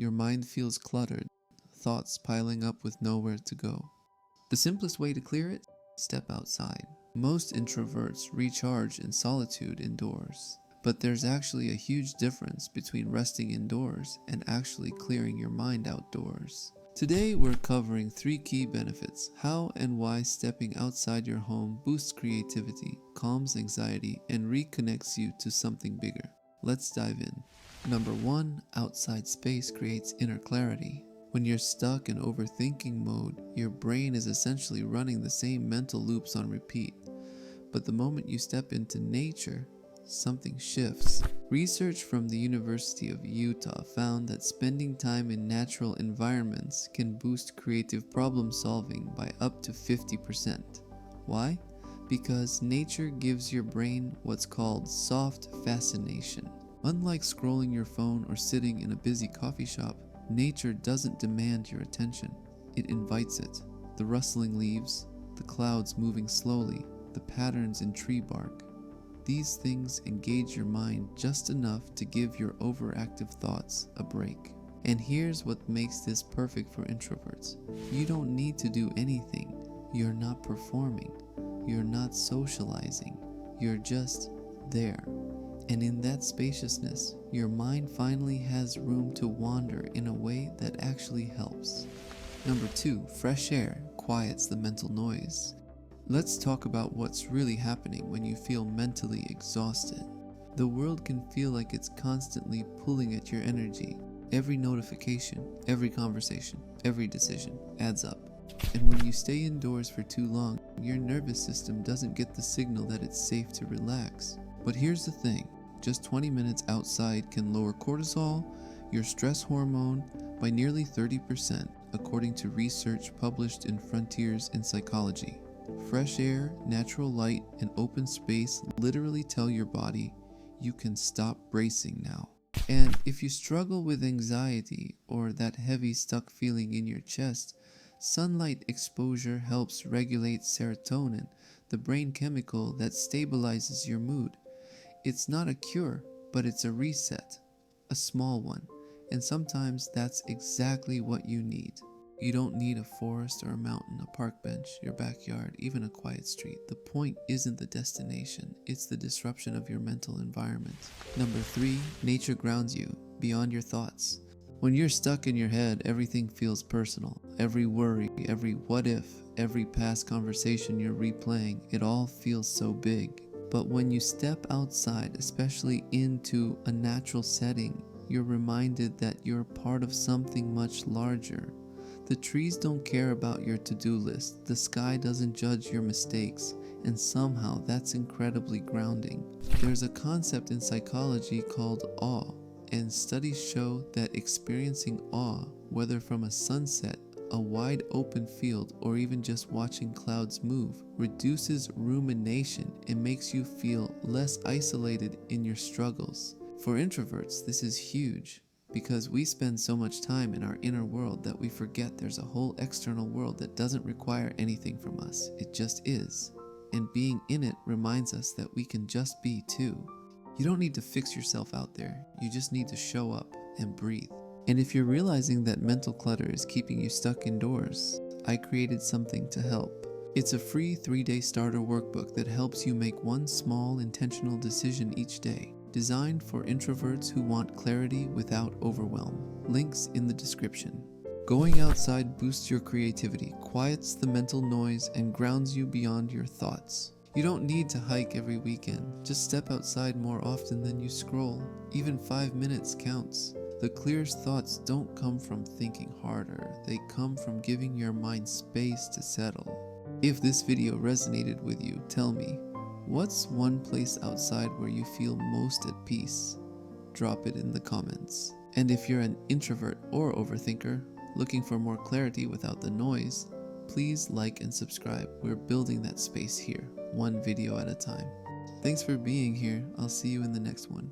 Your mind feels cluttered, thoughts piling up with nowhere to go. The simplest way to clear it? Step outside. Most introverts recharge in solitude indoors, but there's actually a huge difference between resting indoors and actually clearing your mind outdoors. Today we're covering 3 key benefits: how and why stepping outside your home boosts creativity, calms anxiety, and reconnects you to something bigger. Let's dive in. Number 1, outside space creates inner clarity. When you're stuck in overthinking mode, your brain is essentially running the same mental loops on repeat. But the moment you step into nature, something shifts. Research from the University of Utah found that spending time in natural environments can boost creative problem solving by up to 50%. Why? Because nature gives your brain what's called soft fascination. Unlike scrolling your phone or sitting in a busy coffee shop, nature doesn't demand your attention. It invites it. The rustling leaves, the clouds moving slowly, the patterns in tree bark. These things engage your mind just enough to give your overactive thoughts a break. And here's what makes this perfect for introverts. You don't need to do anything. You're not performing. You're not socializing. You're just there. And in that spaciousness, your mind finally has room to wander in a way that actually helps. Number 2, fresh air quiets the mental noise. Let's talk about what's really happening when you feel mentally exhausted. The world can feel like it's constantly pulling at your energy. Every notification, every conversation, every decision adds up. And when you stay indoors for too long, your nervous system doesn't get the signal that it's safe to relax. But here's the thing, just 20 minutes outside can lower cortisol, your stress hormone, by nearly 30%, according to research published in Frontiers in Psychology. Fresh air, natural light, and open space literally tell your body, you can stop bracing now. And if you struggle with anxiety or that heavy stuck feeling in your chest, sunlight exposure helps regulate serotonin, the brain chemical that stabilizes your mood. It's not a cure, but it's a reset, a small one, and sometimes that's exactly what you need. You don't need a forest or a mountain, a park bench, your backyard, even a quiet street. The point isn't the destination, it's the disruption of your mental environment. Number 3, nature grounds you, beyond your thoughts. When you're stuck in your head, everything feels personal. Every worry, every what if, every past conversation you're replaying, it all feels so big. But when you step outside, especially into a natural setting, you're reminded that you're part of something much larger. The trees don't care about your to-do list, the sky doesn't judge your mistakes, and somehow that's incredibly grounding. There's a concept in psychology called awe, and studies show that experiencing awe, whether from a sunset, a wide open field, or even just watching clouds move, reduces rumination and makes you feel less isolated in your struggles. For introverts, this is huge, because we spend so much time in our inner world that we forget there's a whole external world that doesn't require anything from us. It just is. And being in it reminds us that we can just be too. You don't need to fix yourself out there. You just need to show up and breathe. And if you're realizing that mental clutter is keeping you stuck indoors, I created something to help. It's a free 3-day starter workbook that helps you make one small intentional decision each day. Designed for introverts who want clarity without overwhelm. Links in the description. Going outside boosts your creativity, quiets the mental noise, and grounds you beyond your thoughts. You don't need to hike every weekend. Just step outside more often than you scroll. Even 5 minutes counts. The clearest thoughts don't come from thinking harder. They come from giving your mind space to settle. If this video resonated with you, tell me, what's one place outside where you feel most at peace? Drop it in the comments. And if you're an introvert or overthinker, looking for more clarity without the noise, please like and subscribe. We're building that space here, one video at a time. Thanks for being here. I'll see you in the next one.